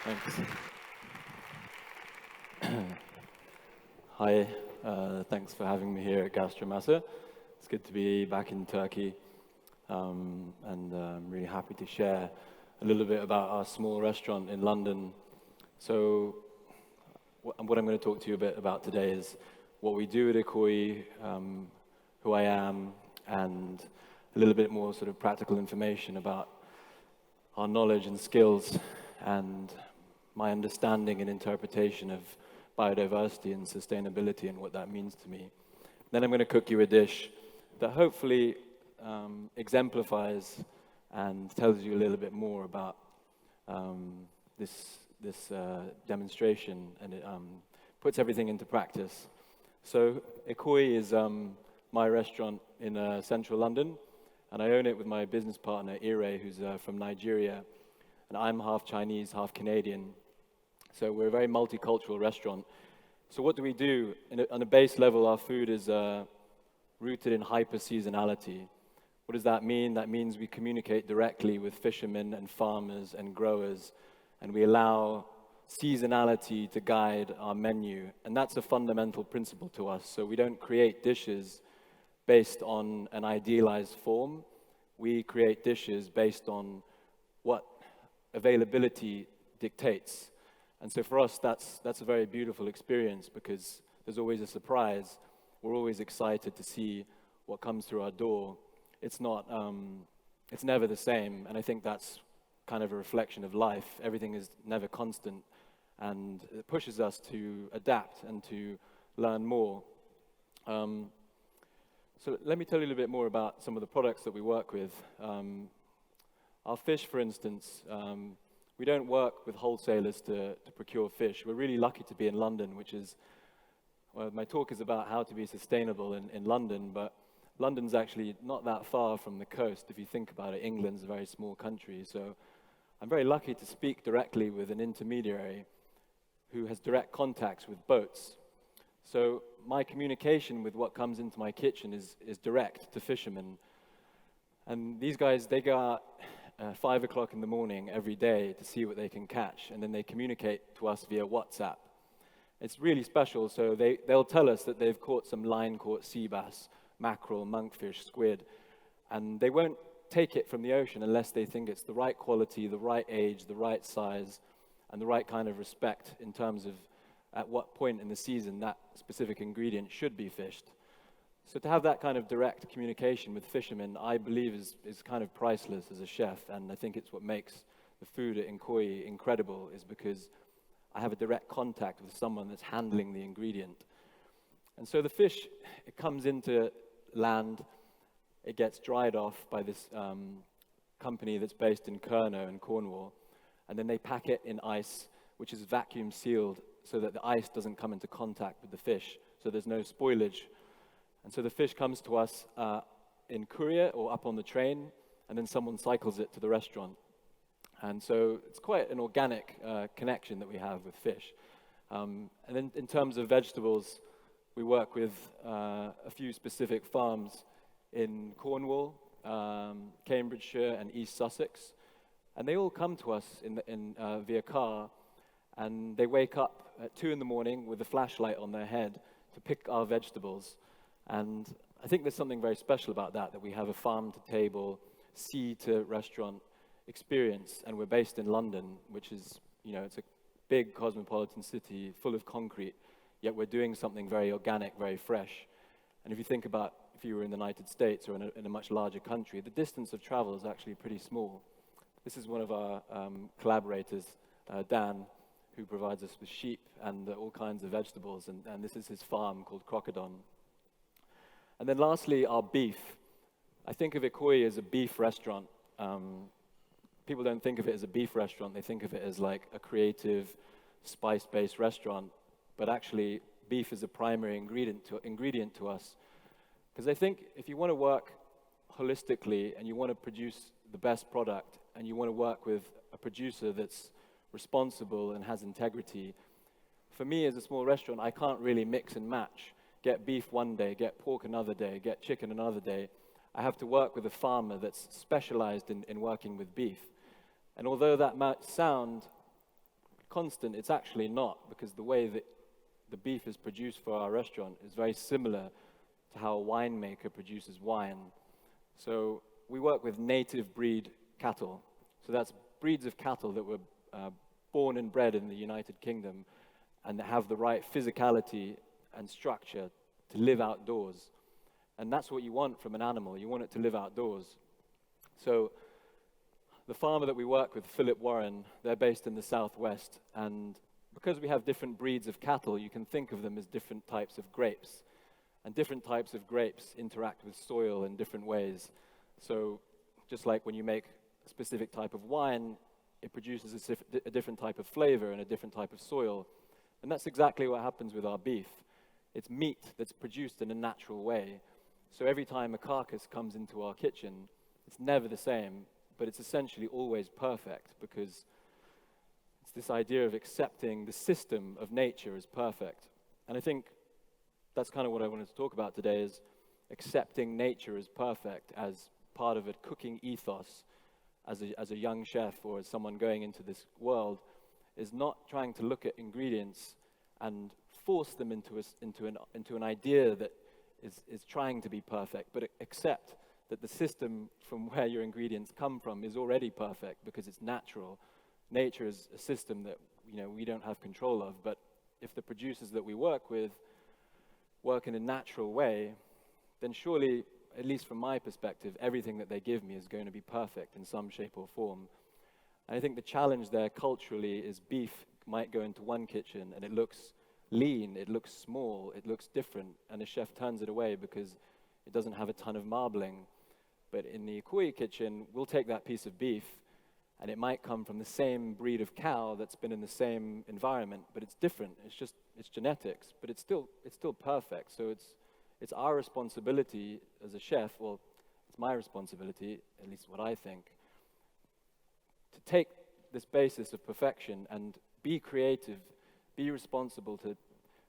Thanks. Hi, thanks for having me here at Gastromasa. It's good to be back in Turkey, and I'm really happy to share a little bit about our small restaurant in London. So, what I'm going to talk to you a bit about today is what we do at Ikoyi, who I am, and a little bit more sort of practical information about our knowledge and skills and my understanding and interpretation of biodiversity and sustainability and what that means to me. Then I'm going to cook you a dish that hopefully exemplifies and tells you a little bit more about this demonstration, and it puts everything into practice. So Ikoyi is my restaurant in central London, and I own it with my business partner, Ire, who's from Nigeria, and I'm half Chinese, half Canadian. So we're a very multicultural restaurant. So what do we do? On a base level, our food is rooted in hyper-seasonality. What does that mean? That means we communicate directly with fishermen and farmers and growers, and we allow seasonality to guide our menu. And that's a fundamental principle to us. So we don't create dishes based on an idealized form. We create dishes based on what availability dictates. And so for us, that's a very beautiful experience because there's always a surprise. We're always excited to see what comes through our door. It's never the same, and I think that's kind of a reflection of life. Everything is never constant, and it pushes us to adapt and to learn more. So let me tell you a little bit more about some of the products that we work with. Our fish, for instance, we don't work with wholesalers to procure fish. We're really lucky to be in London, which is, well, my talk is about how to be sustainable in London, but London's actually not that far from the coast. If you think about it, England's a very small country, so I'm very lucky to speak directly with an intermediary who has direct contacts with boats. So my communication with what comes into my kitchen is direct to fishermen. And these guys, they go out 5 o'clock in the morning every day to see what they can catch, and then they communicate to us via WhatsApp. It's really special, so they'll tell us that they've caught some line-caught sea bass, mackerel, monkfish, squid, and they won't take it from the ocean unless they think it's the right quality, the right age, the right size, and the right kind of respect in terms of at what point in the season that specific ingredient should be fished. So to have that kind of direct communication with fishermen, I believe is kind of priceless as a chef, and I think it's what makes the food at Ikoyi incredible, is because I have a direct contact with someone that's handling the ingredient. And so the fish, it comes into land, it gets dried off by this company that's based in Kernow in Cornwall, and then they pack it in ice, which is vacuum sealed so that the ice doesn't come into contact with the fish, so there's no spoilage. And so the fish comes to us in courier or up on the train, and then someone cycles it to the restaurant. And so it's quite an organic connection that we have with fish. And then in terms of vegetables, we work with a few specific farms in Cornwall, Cambridgeshire, and East Sussex. And they all come to us via car, and they wake up at 2 in the morning with a flashlight on their head to pick our vegetables. And I think there's something very special about that we have a farm-to-table, sea-to-restaurant experience, and we're based in London, which is, it's a big cosmopolitan city full of concrete, yet we're doing something very organic, very fresh. And if you think about if you were in the United States or in a much larger country, the distance of travel is actually pretty small. This is one of our collaborators, Dan, who provides us with sheep and all kinds of vegetables, and this is his farm called Crocodon. And then lastly, our beef. I think of Ikoyi as a beef restaurant. People don't think of it as a beef restaurant, they think of it as like a creative, spice-based restaurant, but actually beef is a primary ingredient to us. Because I think if you want to work holistically and you want to produce the best product and you want to work with a producer that's responsible and has integrity, for me as a small restaurant, I can't really mix and match. Get beef one day, get pork another day, get chicken another day. I have to work with a farmer that's specialized in working with beef. And although that might sound constant, it's actually not, because the way that the beef is produced for our restaurant is very similar to how a winemaker produces wine. So we work with native breed cattle. So that's breeds of cattle that were born and bred in the United Kingdom and that have the right physicality and structure to live outdoors. And that's what you want from an animal. You want it to live outdoors. So the farmer that we work with, Philip Warren, they're based in the southwest. And because we have different breeds of cattle, you can think of them as different types of grapes. And different types of grapes interact with soil in different ways. So just like when you make a specific type of wine, it produces a different type of flavor in a different type of soil. And that's exactly what happens with our beef. It's meat that's produced in a natural way. So every time a carcass comes into our kitchen, it's never the same, but it's essentially always perfect, because it's this idea of accepting the system of nature as perfect. And I think that's kind of what I wanted to talk about today, is accepting nature as perfect as part of a cooking ethos as a young chef or as someone going into this world, is not trying to look at ingredients and force them into an idea that is trying to be perfect, but accept that the system from where your ingredients come from is already perfect because it's natural. Nature is a system that we don't have control of, but if the producers that we work with work in a natural way, then surely, at least from my perspective, everything that they give me is going to be perfect in some shape or form. And I think the challenge there culturally is beef might go into one kitchen and it looks lean, it looks small, it looks different, and the chef turns it away because it doesn't have a ton of marbling. But in the Ikoyi kitchen, we'll take that piece of beef, and it might come from the same breed of cow that's been in the same environment, but it's different. It's genetics, but it's still perfect. So it's our responsibility as a chef, well, it's my responsibility, at least what I think, to take this basis of perfection and be creative, be responsible to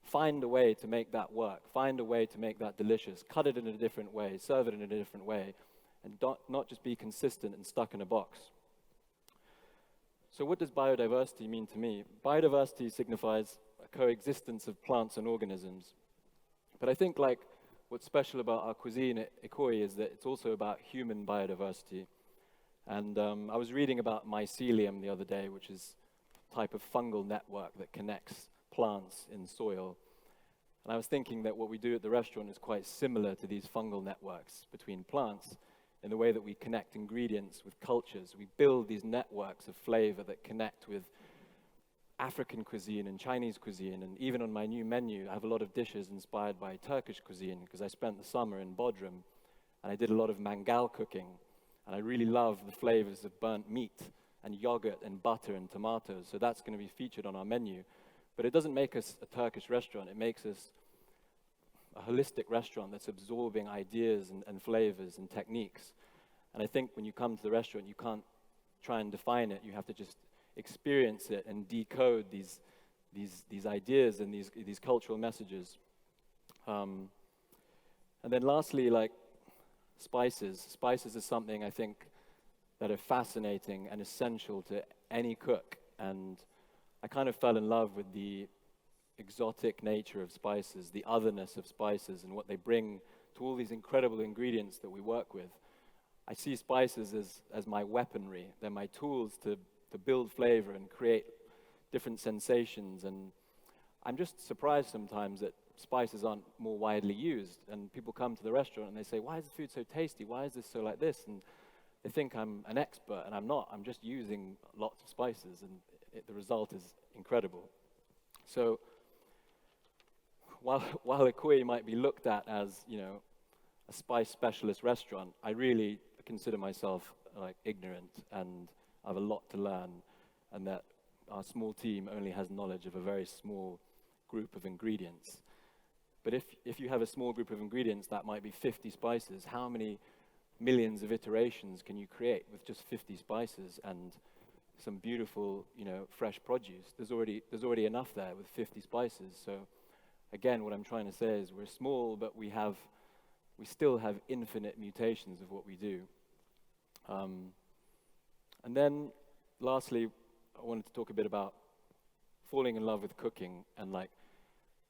find a way to make that work, find a way to make that delicious, cut it in a different way, serve it in a different way, and not just be consistent and stuck in a box. So what does biodiversity mean to me? Biodiversity signifies a coexistence of plants and organisms. But I think what's special about our cuisine at Ikoyi is that it's also about human biodiversity. And I was reading about mycelium the other day, which is a type of fungal network that connects plants in soil. And I was thinking that what we do at the restaurant is quite similar to these fungal networks between plants in the way that we connect ingredients with cultures. We build these networks of flavor that connect with African cuisine and Chinese cuisine. And even on my new menu, I have a lot of dishes inspired by Turkish cuisine because I spent the summer in Bodrum and I did a lot of mangal cooking. And I really love the flavors of burnt meat and yogurt and butter and tomatoes. So that's going to be featured on our menu. But it doesn't make us a Turkish restaurant. It makes us a holistic restaurant that's absorbing ideas and flavors and techniques. And I think when you come to the restaurant, you can't try and define it. You have to just experience it and decode these ideas and these cultural messages. And then lastly, spices. Spices is something I think that are fascinating and essential to any cook. And I kind of fell in love with the exotic nature of spices, the otherness of spices, and what they bring to all these incredible ingredients that we work with. I see spices as my weaponry. They're my tools to build flavor and create different sensations. And I'm just surprised sometimes that spices aren't more widely used. And people come to the restaurant and they say, why is the food so tasty? Why is this so like this? And they think I'm an expert, and I'm not. I'm just using lots of spices, and the result is incredible. So while Ikoyi might be looked at as, a spice specialist restaurant, I really consider myself ignorant, and I have a lot to learn, and that our small team only has knowledge of a very small group of ingredients. But if you have a small group of ingredients, that might be 50 spices. How many millions of iterations can you create with just 50 spices and some beautiful, fresh produce? There's already enough there with 50 spices. So again, what I'm trying to say is we're small, but we still have infinite mutations of what we do. And then lastly, I wanted to talk a bit about falling in love with cooking and like,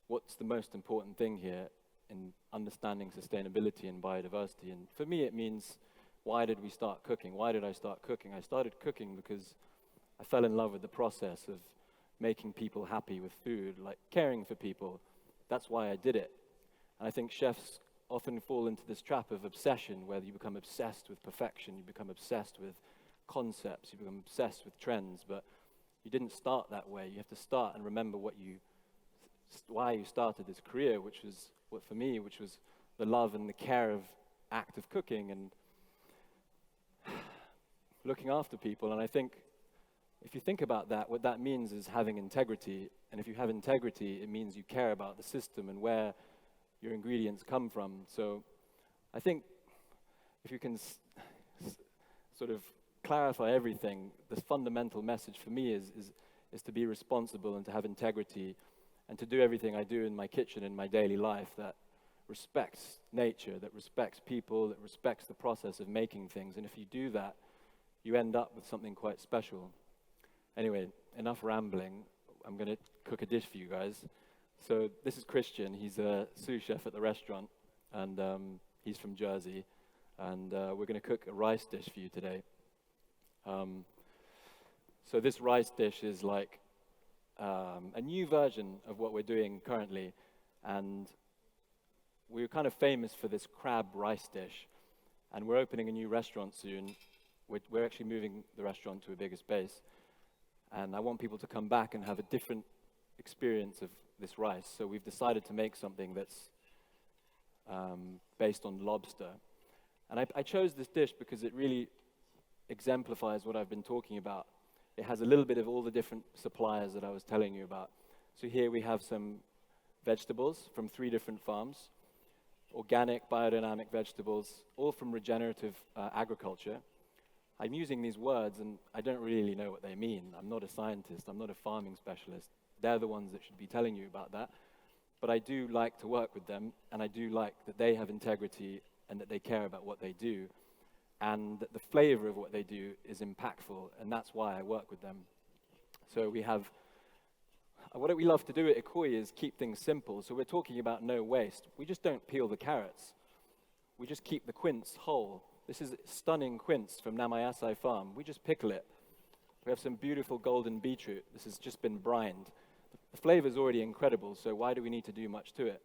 what's the most important thing here in understanding sustainability and biodiversity. And for me, it means, why did we start cooking? Why did I start cooking? I started cooking because I fell in love with the process of making people happy with food, like caring for people. That's why I did it. And I think chefs often fall into this trap of obsession, where you become obsessed with perfection, you become obsessed with concepts, you become obsessed with trends, but you didn't start that way. You have to start and remember why you started this career, which was, for me, which was the love and the care of act of cooking and looking after people. And I think if you think about that, what that means is having integrity. And if you have integrity, it means you care about the system and where your ingredients come from. So I think if you can sort of clarify everything, the fundamental message for me is to be responsible and to have integrity and to do everything I do in my kitchen, in my daily life, that respects nature, that respects people, that respects the process of making things. And if you do that, you end up with something quite special. Anyway, enough rambling. I'm going to cook a dish for you guys. So this is Christian. He's a sous chef at the restaurant, and he's from Jersey. And we're going to cook a rice dish for you today. So this rice dish is like a new version of what we're doing currently. And we're kind of famous for this crab rice dish. And we're opening a new restaurant soon. We're actually moving the restaurant to a bigger space. And I want people to come back and have a different experience of this rice. So we've decided to make something that's based on lobster. And I chose this dish because it really exemplifies what I've been talking about. It has a little bit of all the different suppliers that I was telling you about. So here we have some vegetables from 3 different farms, organic, biodynamic vegetables, all from regenerative agriculture. I'm using these words and I don't really know what they mean. I'm not a scientist, I'm not a farming specialist. They're the ones that should be telling you about that. But I do like to work with them, and I do like that they have integrity and that they care about what they do, and that the flavor of what they do is impactful, and that's why I work with them. So we have, what we love to do at Ikoyi is keep things simple. So we're talking about no waste. We just don't peel the carrots. We just keep the quince whole. This is stunning quince from Namayasai farm. We just pickle it. We have some beautiful golden beetroot. This has just been brined. The flavor is already incredible, so why do we need to do much to it?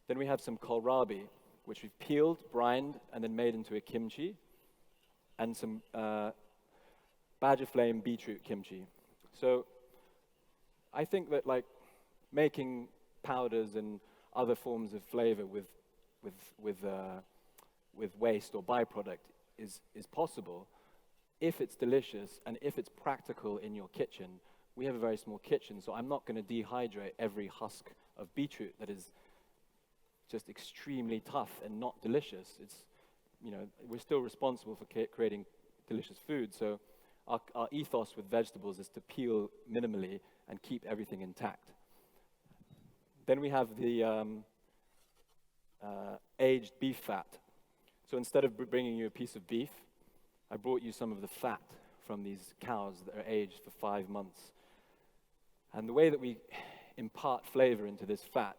Then we have some kohlrabi, which we've peeled, brined, and then made into a kimchi, and some badger flame beetroot kimchi. So I think that like making powders and other forms of flavor with waste or byproduct is possible if it's delicious and if it's practical in your kitchen. We have a very small kitchen, so I'm not going to dehydrate every husk of beetroot that is just extremely tough and not delicious. It's, you know, we're still responsible for creating delicious food. So our ethos with vegetables is to peel minimally and keep everything intact. Then we have the aged beef fat. So instead of bringing you a piece of beef, I brought you some of the fat from these cows that are aged for 5 months. And the way that we impart flavor into this fat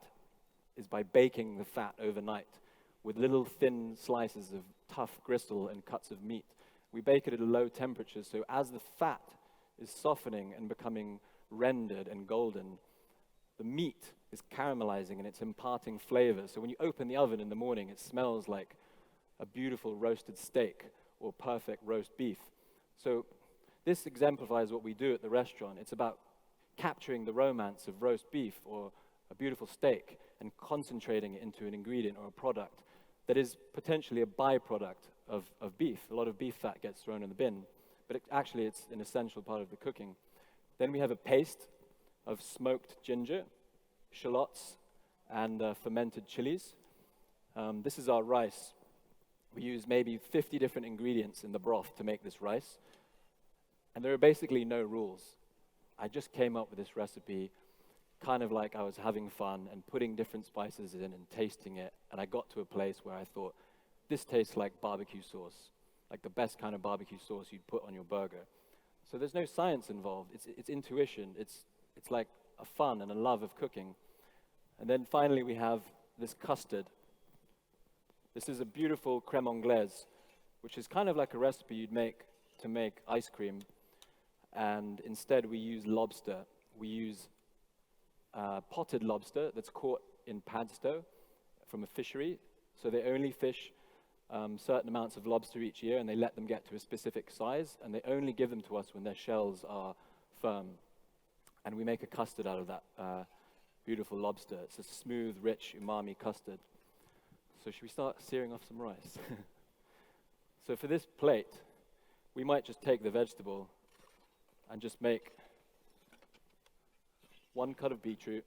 is by baking the fat overnight with little thin slices of tough gristle and cuts of meat. We bake it at a low temperature, so as the fat is softening and becoming rendered and golden, the meat is caramelizing and it's imparting flavor. So when you open the oven in the morning, it smells like a beautiful roasted steak or perfect roast beef. So this exemplifies what we do at the restaurant. It's about capturing the romance of roast beef or a beautiful steak and concentrating it into an ingredient or a product that is potentially a byproduct of beef. A lot of beef fat gets thrown in the bin, but actually it's an essential part of the cooking. Then we have a paste of smoked ginger, shallots, and fermented chilies. This is our rice. We use maybe 50 different ingredients in the broth to make this rice, and there are basically no rules. I just came up with this recipe kind of like I was having fun and putting different spices in and tasting it, and I got to a place where I thought, this tastes like barbecue sauce, like the best kind of barbecue sauce you'd put on your burger. So there's no science involved. It's intuition. It's like a fun and a love of cooking. And then finally we have this custard. This is a beautiful crème anglaise, which is kind of like a recipe you'd make to make ice cream. And instead we use lobster. We use potted lobster that's caught in Padstow from a fishery. So they only fish certain amounts of lobster each year, and they let them get to a specific size, and they only give them to us when their shells are firm. And we make a custard out of that beautiful lobster. It's a smooth, rich, umami custard. So should we start searing off some rice? So for this plate, we might just take the vegetable and just make 1 cut of beetroot,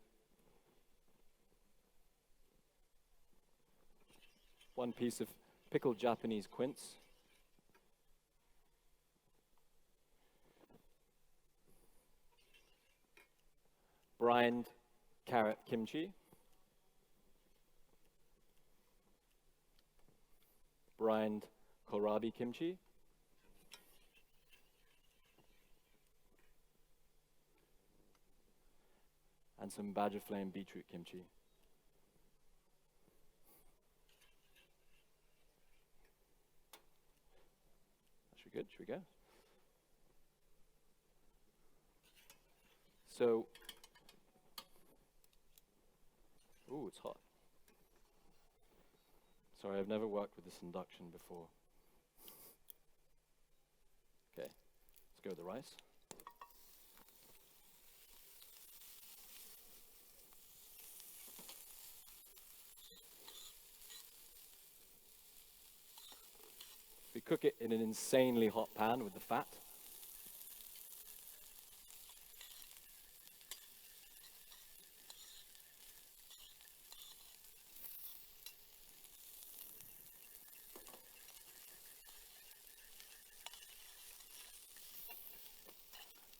1 piece of pickled Japanese quince, brined carrot kimchi, brined kohlrabi kimchi, and some badger flame beetroot kimchi. Should we good? Should we go? So, ooh, it's hot. Sorry, I've never worked with this induction before. Okay, let's go with the rice. We cook it in an insanely hot pan with the fat.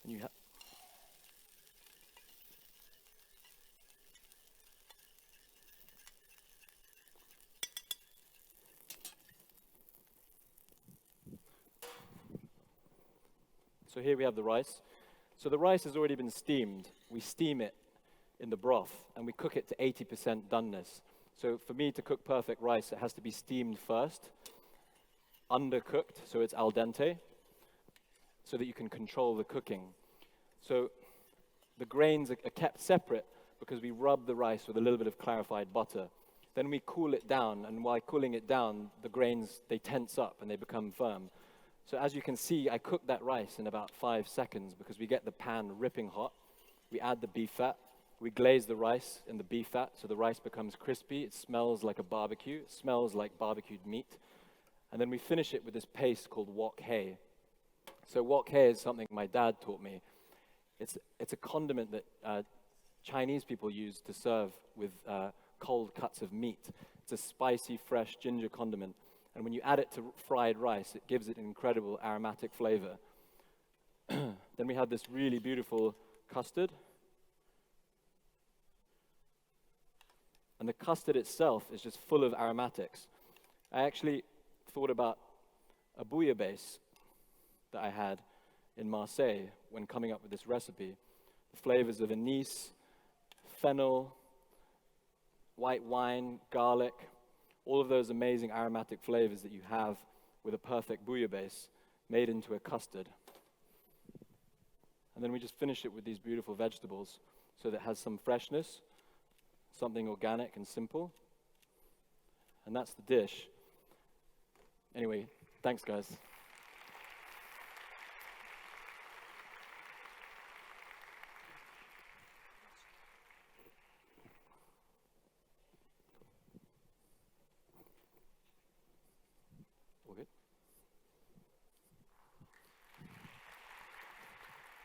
And you have So here we have the rice. So the rice has already been steamed. We steam it in the broth, and we cook it to 80% doneness. So for me to cook perfect rice, it has to be steamed first, undercooked, so it's al dente, so that you can control the cooking. So the grains are kept separate because we rub the rice with a little bit of clarified butter. Then we cool it down, and while cooling it down, the grains, they tense up and they become firm. So as you can see, I cook that rice in about 5 seconds because we get the pan ripping hot. We add the beef fat. We glaze the rice in the beef fat so the rice becomes crispy. It smells like a barbecue. It smells like barbecued meat. And then we finish it with this paste called wok hei. So wok hei is something my dad taught me. It's a condiment that Chinese people use to serve with cold cuts of meat. It's a spicy, fresh ginger condiment. And when you add it to fried rice, it gives it an incredible aromatic flavor. Then we have this really beautiful custard. And the custard itself is just full of aromatics. I actually thought about a bouillabaisse that I had in Marseille when coming up with this recipe. The flavors of anise, fennel, white wine, garlic, all of those amazing aromatic flavors that you have with a perfect bouillabaisse made into a custard. And then we just finish it with these beautiful vegetables so that it has some freshness, something organic and simple. And that's the dish. Anyway, thanks guys. All good?